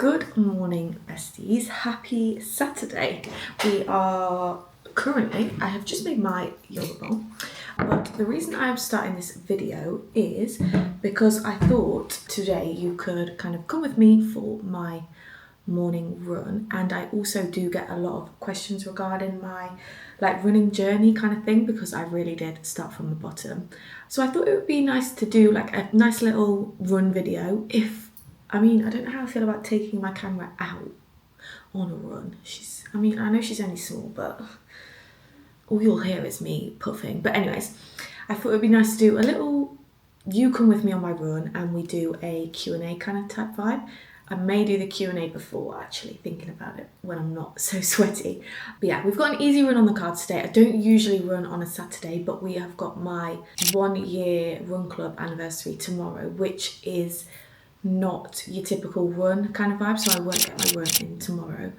Good morning, besties. Happy Saturday. We are currently, I have just made my yoga bowl, but the reason I'm starting this video is because I thought today you could kind of come with me for my morning run, and I also do get a lot of questions regarding my running journey kind of thing, because I really did start from the bottom. So I thought it would be nice to do like a nice little run video. I don't know how I feel about taking my camera out on a run. I know she's only small, but all you'll hear is me puffing. But anyways, I thought it would be nice to do a little, you come with me on my run and we do a Q&A kind of type vibe. I may do the Q&A before, actually, thinking about it, when I'm not so sweaty. But yeah, we've got an easy run on the cards today. I don't usually run on a Saturday, but we have got my 1 year run club anniversary tomorrow, which is not your typical run kind of vibe, so I won't get my run in tomorrow,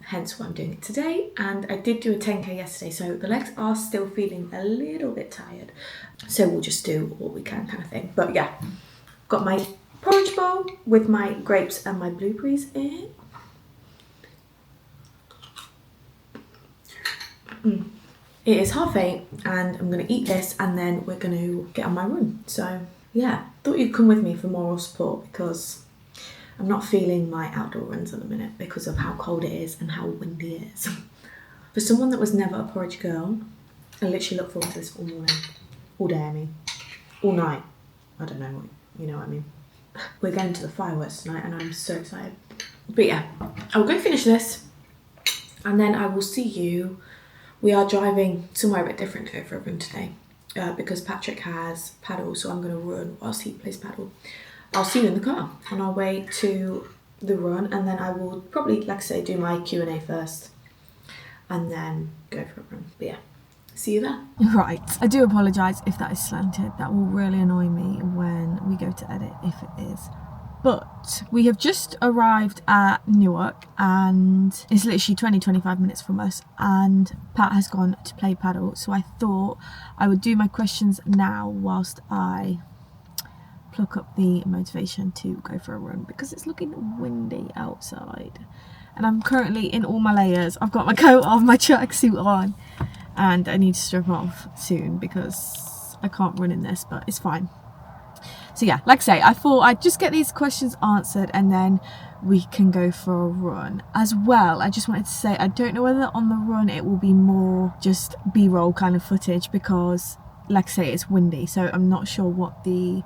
hence why I'm doing it today. And I did do a 10k yesterday, so the legs are still feeling a little bit tired, so we'll just do what we can kind of thing. But yeah, got my porridge bowl with my grapes and my blueberries in. It is 8:30 and I'm going to eat this and then we're going to get on my run. So yeah, thought you'd come with me for moral support, because I'm not feeling my outdoor runs at the minute because of how cold it is and how windy it is. For someone that was never a porridge girl, I literally look forward to this all morning, all day, all night. I don't know, you know what I mean. We're going to the fireworks tonight and I'm so excited. But yeah, I'll go finish this and then I will see you. We are driving somewhere a bit different to go for a run today. Because Patrick has paddle, so I'm going to run whilst he plays paddle. I'll see you in the car on our way to the run, and then I will probably, like I say, do my Q&A first and then go for a run. But yeah, see you there. Right, I do apologise if that is slanted. That will really annoy me when we go to edit if it is. But we have just arrived at Newark and it's literally 20-25 minutes from us, and Pat has gone to play paddle, so I thought I would do my questions now whilst I pluck up the motivation to go for a run, because it's looking windy outside and I'm currently in all my layers. I've got my coat on, my tracksuit on, and I need to strip off soon because I can't run in this, but it's fine. So yeah, like I say, I thought I'd just get these questions answered and then we can go for a run. As well, I just wanted to say, I don't know whether on the run it will be more just B-roll kind of footage, because like I say, it's windy, so I'm not sure what the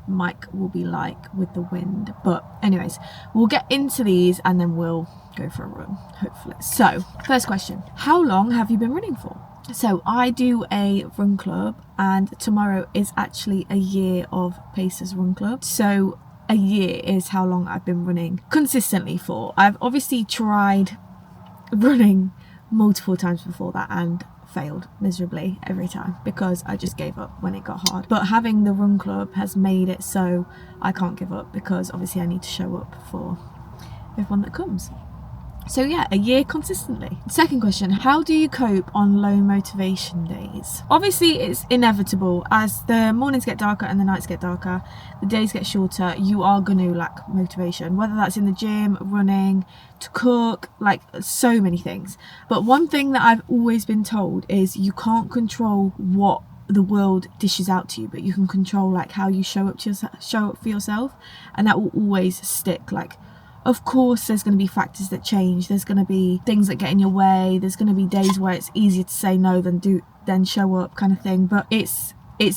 mic will be like with the wind. But anyways, we'll get into these and then we'll go for a run, hopefully. So first question, how long have you been running for? So I do a run club and tomorrow is actually a year of Pacers Run Club. So a year is how long I've been running consistently for. I've obviously tried running multiple times before that and failed miserably every time because I just gave up when it got hard. But having the run club has made it so I can't give up, because obviously I need to show up for everyone that comes. So yeah, a year consistently. Second question, how do you cope on low motivation days? Obviously it's inevitable. As the mornings get darker and the nights get darker, the days get shorter, you are going to lack motivation, whether that's in the gym, running, to cook, like so many things. But one thing that I've always been told is you can't control what the world dishes out to you, but you can control like how you show up for yourself, and that will always stick. Like, of course there's going to be factors that change, there's going to be things that get in your way, there's going to be days where it's easier to say no than show up kind of thing, but it's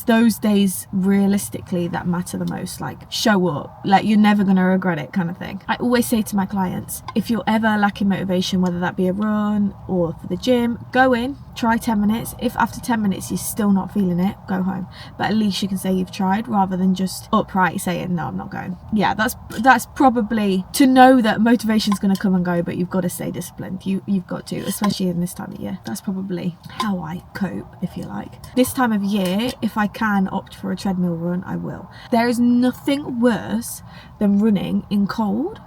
those days realistically that matter the most. Like, show up, like you're never going to regret it kind of thing. I always say to my clients, if you're ever lacking motivation, whether that be a run or for the gym, go in, try 10 minutes. If after 10 minutes you're still not feeling it, go home. But at least you can say you've tried, rather than just upright saying no, I'm not going. Yeah, that's probably to know that motivation's going to come and go, but you've got to stay disciplined. You've got to, especially in this time of year. That's probably how I cope, if you like. This time of year, if I can opt for a treadmill run, I will. There is nothing worse than running in cold,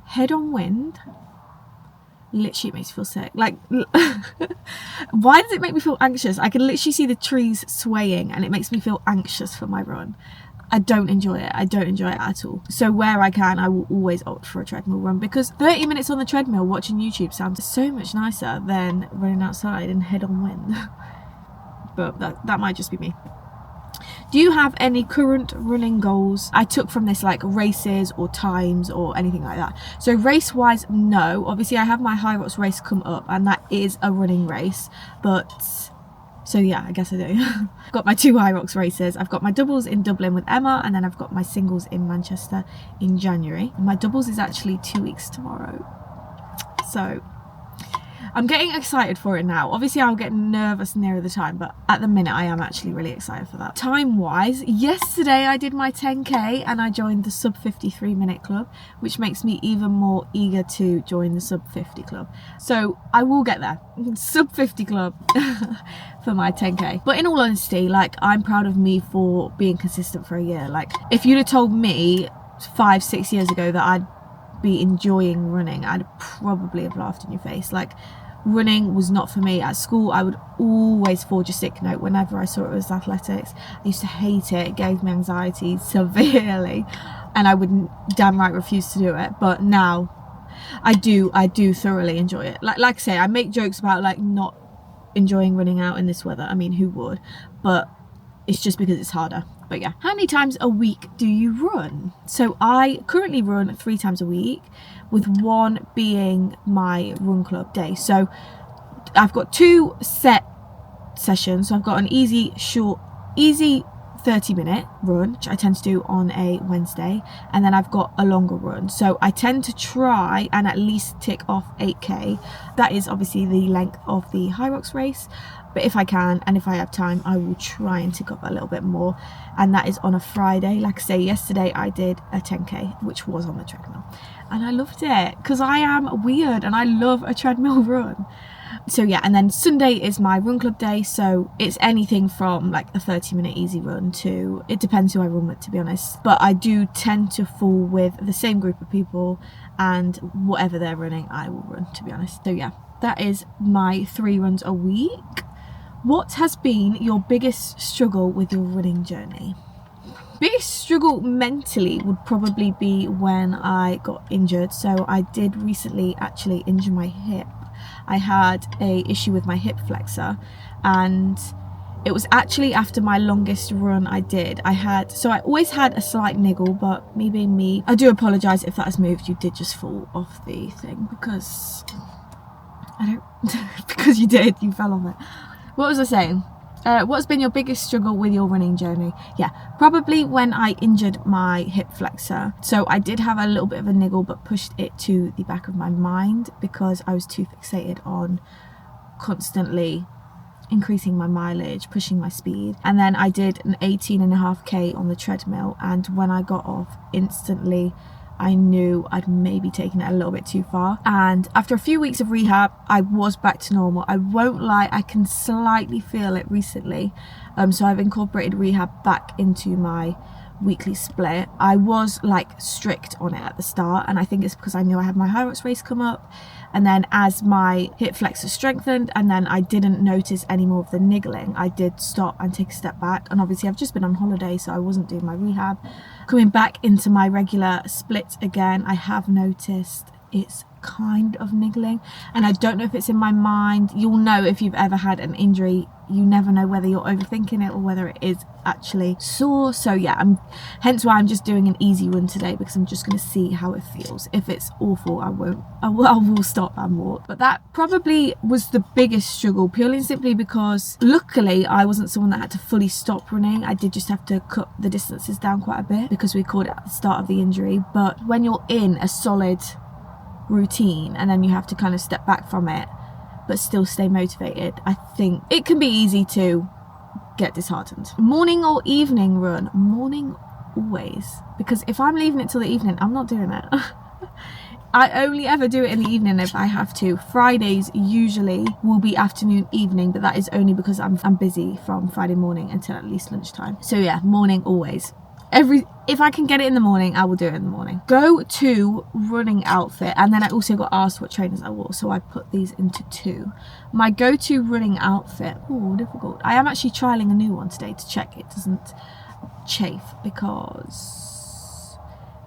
head on wind. Literally, it makes me feel sick. Like, why does it make me feel anxious? I can literally see the trees swaying and it makes me feel anxious for my run. I don't enjoy it. I don't enjoy it at all. So where I can, I will always opt for a treadmill run, because 30 minutes on the treadmill watching YouTube sounds so much nicer than running outside in head-on wind. But that might just be me. Do you have any current running goals I took from this, like races or times or anything like that? So race wise, no. Obviously I have my Hyrox race come up, and that is a running race, but so yeah, I guess I do. I've got my 2 Hyrox races. I've got my doubles in Dublin with Emma, and then I've got my singles in Manchester in January. My doubles is actually 2 weeks tomorrow, so I'm getting excited for it now. Obviously I'll get nervous nearer the time, but at the minute I am actually really excited for that. Time wise, yesterday I did my 10k and I joined the sub 53 minute club, which makes me even more eager to join the sub 50 club. So I will get there, sub 50 club for my 10k. But in all honesty, like, I'm proud of me for being consistent for a year. Like, if you'd have told me 5-6 years ago that I'd be enjoying running, I'd probably have laughed in your face. Like, running was not for me. At school I would always forge a sick note whenever I saw it was athletics. I used to hate it. It gave me anxiety severely, and I would damn right refuse to do it. But now I do thoroughly enjoy it. Like I say, I make jokes about like not enjoying running out in this weather. I mean, who would? But it's just because it's harder. But yeah, how many times a week do you run? So I currently run 3 times a week, with 1 being my run club day. So I've got 2 set sessions. So I've got an easy 30-minute run, which I tend to do on a Wednesday, and then I've got a longer run. So I tend to try and at least tick off 8k. That is obviously the length of the Hyrox race, but if I can and if I have time, I will try and tick up a little bit more, and that is on a Friday. Like I say, yesterday I did a 10k, which was on the treadmill, and I loved it because I am weird and I love a treadmill run. So yeah, and then Sunday is my run club day, so it's anything from like a 30-minute easy run to, it depends who I run with, to be honest, but I do tend to fall with the same group of people, and whatever they're running I will run, to be honest. So yeah, that is my 3 runs a week. What has been your biggest struggle with your running journey? Biggest struggle mentally would probably be when I got injured. So I did recently actually injure my hip. I had a issue with my hip flexor, and it was actually after my longest run I did. I always had a slight niggle, but me being me, I do apologise if that has moved. You did just fall off the thing, because because you did, you fell off it. What was I saying? What's been your biggest struggle with your running journey? Yeah, probably when I injured my hip flexor. So I did have a little bit of a niggle, but pushed it to the back of my mind because I was too fixated on constantly increasing my mileage, pushing my speed. And then I did an 18.5k on the treadmill, and when I got off, instantly I knew I'd maybe taken it a little bit too far. And after a few weeks of rehab, I was back to normal. I won't lie, I can slightly feel it recently. So I've incorporated rehab back into my weekly split. I was like strict on it at the start, and I think it's because I knew I had my Hyrox race come up. And then as my hip flexor strengthened, and then I didn't notice any more of the niggling, I did stop and take a step back. And obviously I've just been on holiday, so I wasn't doing my rehab. Coming back into my regular split again, I have noticed it's kind of niggling, and I don't know if it's in my mind. You'll know if you've ever had an injury, you never know whether you're overthinking it or whether it is actually sore. So yeah, hence why I'm just doing an easy run today, because I'm just going to see how it feels. If it's awful, I will stop and walk. But that probably was the biggest struggle, purely and simply because luckily I wasn't someone that had to fully stop running. I did just have to cut the distances down quite a bit because we caught it at the start of the injury. But when you're in a solid routine and then you have to kind of step back from it but still stay motivated, I think it can be easy to get disheartened. Morning or evening run? Morning always, because if I'm leaving it till the evening, I'm not doing it. I only ever do it in the evening if I have to. Fridays usually will be afternoon, evening, but that is only because I'm busy from Friday morning until at least lunchtime. So yeah, morning always. If I can get it in the morning, I will do it in the morning. Go to running outfit, and then I also got asked what trainers I wore, so I put these into 2. My go-to running outfit, difficult. I am actually trialing a new one today to check it doesn't chafe because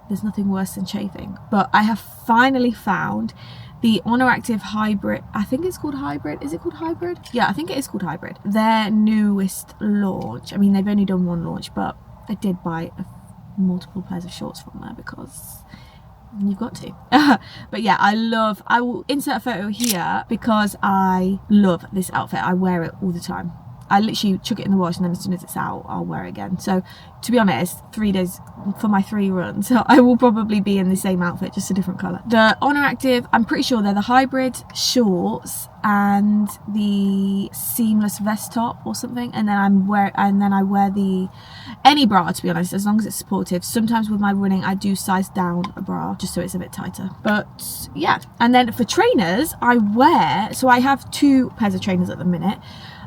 there's nothing worse than chafing. But I have finally found the Honor Active Hybrid. I think it's called Hybrid. Is it called Hybrid? Yeah, I think it is called Hybrid. Their newest launch. I mean, they've only done one launch, but I did buy multiple pairs of shorts from there because you've got to. But yeah, I will insert a photo here because I love this outfit. I wear it all the time. I literally chuck it in the wash, and then as soon as it's out, I'll wear it again. So to be honest, 3 days for my 3 runs, I will probably be in the same outfit, just a different colour. The Honor Active, I'm pretty sure they're the hybrid shorts and the seamless vest top or something, and then I wear the any bra, to be honest, as long as it's supportive. Sometimes with my running I do size down a bra just so it's a bit tighter, but yeah. And then for trainers, I have 2 pairs of trainers at the minute.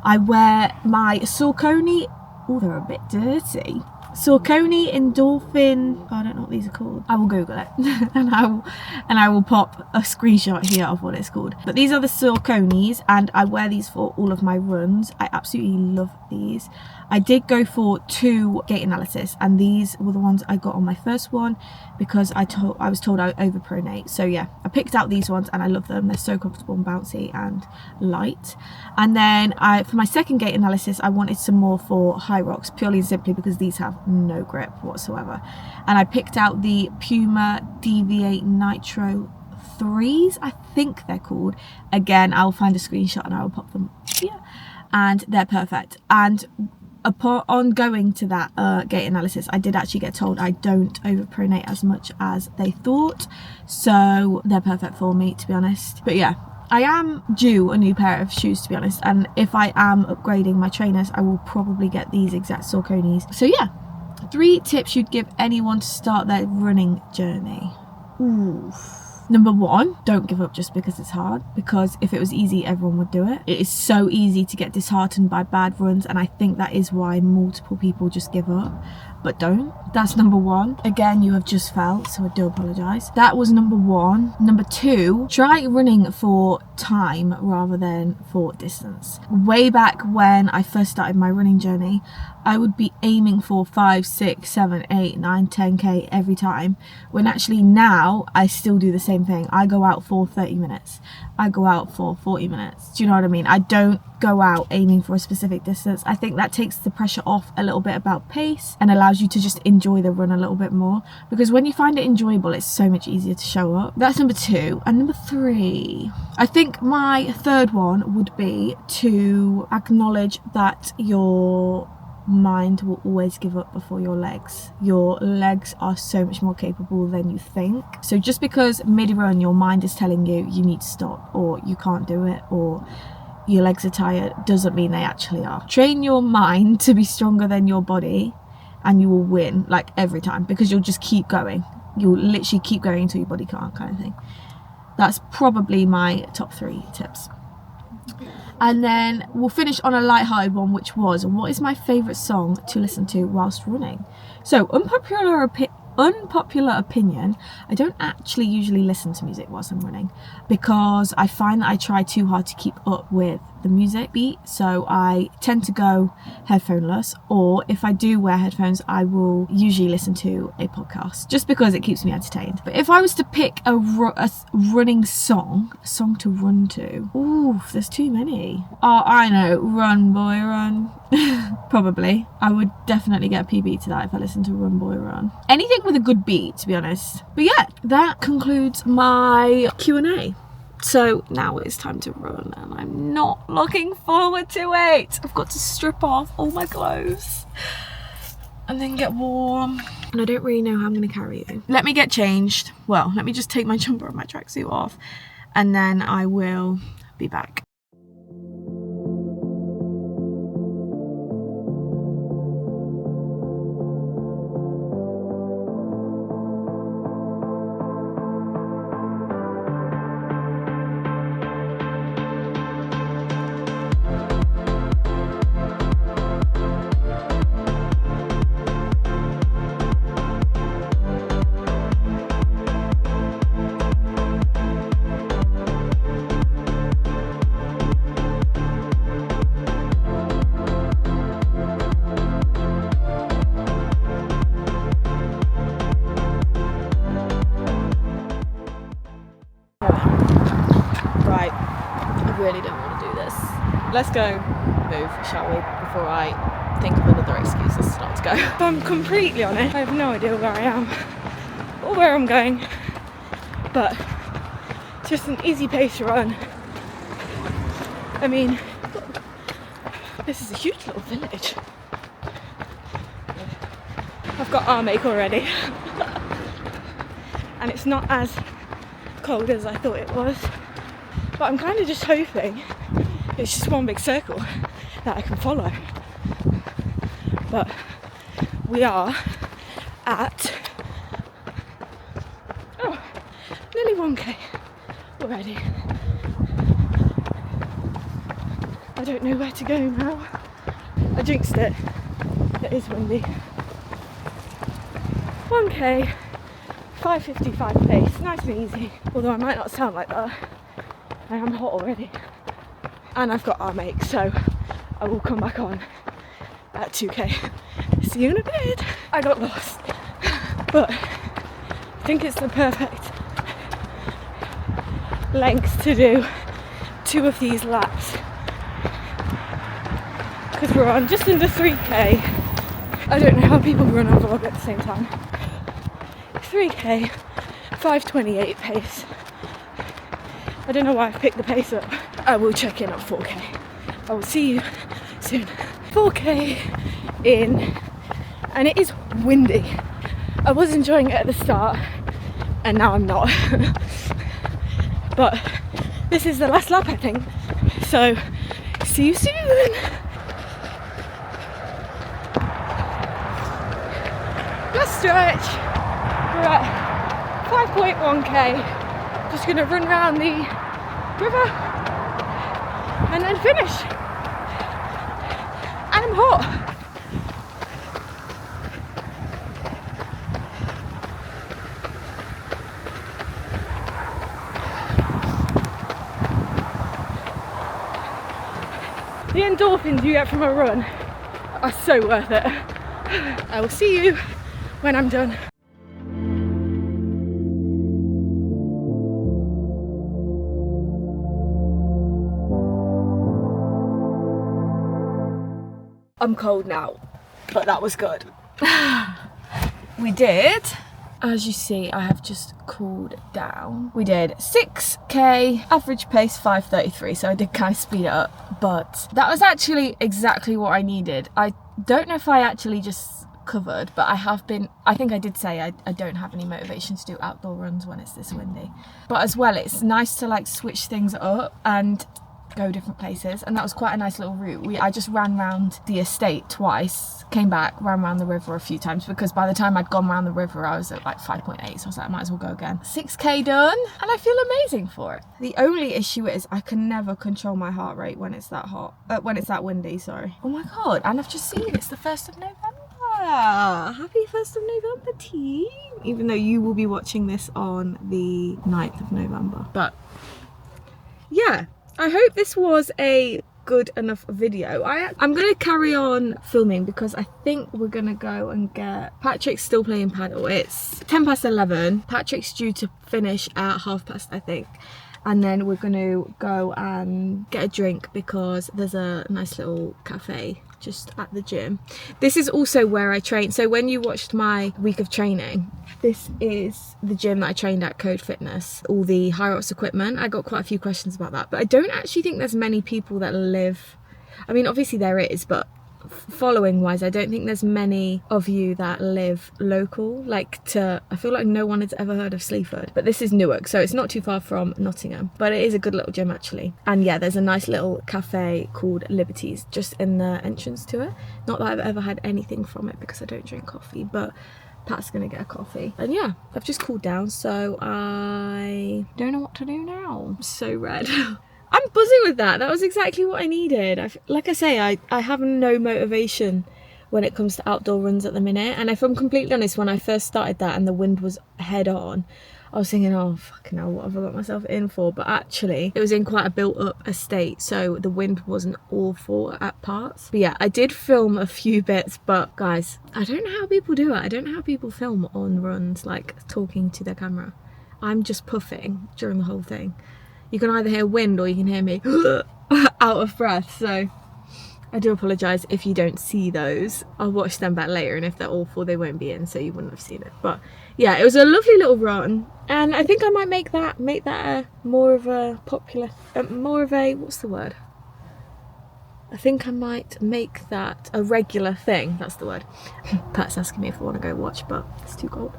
I wear my Saucony, oh, they're a bit dirty, Saucony Endorphin, I don't know what these are called. I will Google it and I will pop a screenshot here of what it's called. But these are the Sauconys, and I wear these for all of my runs. I absolutely love these. I did go for 2 gait analysis, and these were the ones I got on my first one because I was told I would overpronate. So yeah, I picked out these ones and I love them. They're so comfortable and bouncy and light. And then for my second gait analysis, I wanted some more for Hyrox, purely and simply because these have no grip whatsoever. And I picked out the Puma Deviate Nitro 3s, I think they're called. Again, I'll find a screenshot and I will pop them here. And they're perfect. And upon going to that gait analysis, I did actually get told I don't overpronate as much as they thought, so they're perfect for me, to be honest. But yeah, I am due a new pair of shoes, to be honest, and if I am upgrading my trainers, I will probably get these exact Sauconys. So yeah, 3 tips you'd give anyone to start their running journey. Oof. Number 1, don't give up just because it's hard, because if it was easy, everyone would do it. It is so easy to get disheartened by bad runs, and I think that is why multiple people just give up. But don't. That's number 1. Again, you have just fell, so I do apologise. That was number 1. Number 2, try running for time rather than for distance. Way back when I first started my running journey, I would be aiming for 5, 6, 7, 8, 9, 10k every time, when actually now I still do the same thing. I go out for 30 minutes. I go out for 40 minutes. Do you know what I mean? I don't go out aiming for a specific distance. I think that takes the pressure off a little bit about pace and allows you to just enjoy the run a little bit more, because when you find it enjoyable, it's so much easier to show up. That's number 2. And number 3, I think my third one would be to acknowledge that your mind will always give up before your legs. Your legs are so much more capable than you think. So just because mid-run your mind is telling you you need to stop, or you can't do it, or your legs are tired, doesn't mean they actually are. Train your mind to be stronger than your body and you will win, like, every time, because you'll just keep going. You'll literally keep going until your body can't, kind of thing. That's probably my top 3 tips. And then we'll finish on a light-hearted one, which was, what is my favourite song to listen to whilst running? So, unpopular opinion, I don't actually usually listen to music whilst I'm running, because I find that I try too hard to keep up with the music beat, so I tend to go headphoneless, or if I do wear headphones, I will usually listen to a podcast, just because it keeps me entertained. But if I was to pick a running song, a song to run to, ooh, there's too many. Oh, I know, Run Boy Run. Probably. I would definitely get a PB to that if I listened to Run Boy Run. Anything with a good beat, to be honest. But yeah, that concludes my Q&A. So now it's time to run, and I'm not looking forward to it. I've got to strip off all my clothes and then get warm, and I don't really know how I'm going to carry you. Let me get changed. Well, let me just take my jumper and my tracksuit off, and then I will be back. really don't want to do this. Let's go move, shall we, before I think of another excuse as to not to go. If I'm completely honest, I have no idea where I am or where I'm going, but just an easy pace run. I mean, this is a huge little village. I've got arm ache already. And it's not as cold as I thought it was. But I'm kind of just hoping it's just one big circle that I can follow. But we are at nearly 1k already. I don't know where to go now. I jinxed it. It is windy. 1k, 5:55 pace, nice and easy. Although I might not sound like that. I am hot already. And I've got arm ache, so I will come back on at 2k. See you in a bit. I got lost. But I think it's the perfect length to do 2 of these laps. Because we're on just under 3k. I don't know how people run a vlog at the same time. 3k, 5:28 pace. I don't know why I've picked the pace up. I will check in at 4k. I will see you soon. 4k in, and it is windy. I was enjoying it at the start, and now I'm not. But this is the last lap, I think. So, see you soon. Last stretch. We're at 5.1k. Just gonna run around the river and then finish. And I'm hot. The endorphins you get from a run are so worth it. I will see you when I'm done. I'm cold now, but that was good. We did, as you see, I have just cooled down. We did 6k, average pace 5:33, so I did kind of speed it up, but that was actually exactly what I needed. I don't know if I actually just covered, but I think I did say I don't have any motivation to do outdoor runs when it's this windy. But as well, it's nice to like switch things up and go different places, and that was quite a nice little route. I just ran round the estate twice, came back, ran around the river a few times, because by the time I'd gone around the river I was at like 5.8, so I was like, I might as well go again. 6k done, and I feel amazing for it. The only issue is I can never control my heart rate when it's that hot, when it's that windy, sorry. Oh my god, and I've just seen it's the 1st of November. Happy 1st of November, team. Even though you will be watching this on the 9th of November. But yeah, I hope this was a good enough video. I'm going to carry on filming because I think we're going to go and get... Patrick's still playing paddle. It's 11:10. Patrick's due to finish at 12:30, I think. And then we're going to go and get a drink because there's a nice little cafe just at the gym. This is also where I train. So when you watched my week of training, this is the gym that I trained at, Code Fitness, all the HYROX equipment. I got quite a few questions about that, but I don't actually think there's many people that live, I mean obviously there is, but following wise I don't think there's many of you that live local, like to, I feel like no one has ever heard of Sleaford, but this is Newark, so it's not too far from Nottingham, but it is a good little gym actually. And yeah, there's a nice little cafe called Liberties just in the entrance to it. Not that I've ever had anything from it because I don't drink coffee, but Pat's gonna get a coffee. And yeah, I've just cooled down, so I don't know what to do now. I'm so red. I'm buzzing with that. That was exactly what I needed. Like I say, I have no motivation when it comes to outdoor runs at the minute. And if I'm completely honest, when I first started that and the wind was head on, I was thinking, oh fucking hell, what have I got myself in for? But actually, it was in quite a built up estate, so the wind wasn't awful at parts. But yeah, I did film a few bits, but guys, I don't know how people do it. I don't know how people film on runs, like talking to their camera. I'm just puffing during the whole thing. you can either hear wind or you can hear me out of breath. So I do apologise if you don't see those. I'll watch them back later, and if they're awful they won't be in, so you wouldn't have seen it. But yeah, it was a lovely little run, and I think I might make that more of a popular, more of a, what's the word? I think I might make that a regular thing. That's the word. Pat's asking me if I want to go watch, but it's too cold.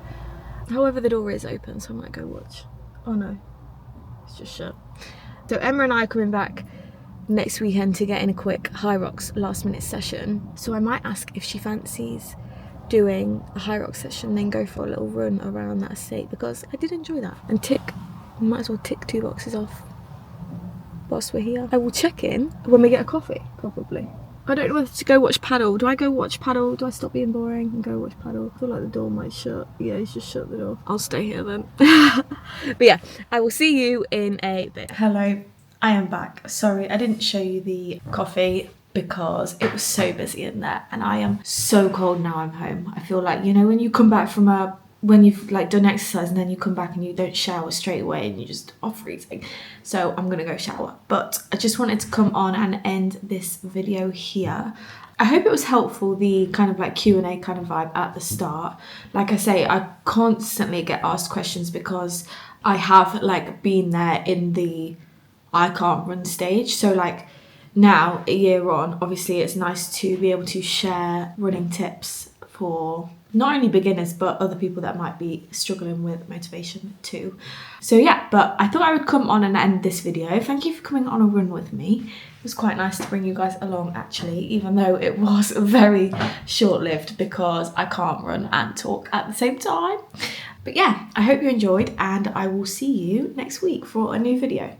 However, the door is open, so I might go watch. Oh no, it's just shut. So Emma and I are coming back next weekend to get in a quick High Rocks last minute session. So I might ask if she fancies doing a High Rocks session, then go for a little run around that estate, because I did enjoy that. And might as well tick 2 boxes off whilst we're here. I will check in when we get a coffee, probably. I don't know whether to go watch paddle. Do I go watch paddle? Do I stop being boring and go watch paddle? I feel like the door might shut. Yeah, he's just shut the door. I'll stay here then. But yeah, I will see you in a bit. Hello, I am back. Sorry, I didn't show you the coffee because it was so busy in there, and I am so cold now I'm home. I feel like, you know, when you come back from when you've like done exercise and then you come back and you don't shower straight away and you just are freezing. So I'm gonna go shower, but I just wanted to come on and end this video here. I hope it was helpful, the kind of like Q&A kind of vibe at the start. Like I say, I constantly get asked questions because I have like been there in the I can't run stage. So like now, a year on, obviously it's nice to be able to share running tips for not only beginners but other people that might be struggling with motivation too. So yeah, but I thought I would come on and end this video. Thank you for coming on a run with me. It was quite nice to bring you guys along actually, even though it was very short-lived because I can't run and talk at the same time. But yeah, I hope you enjoyed, and I will see you next week for a new video.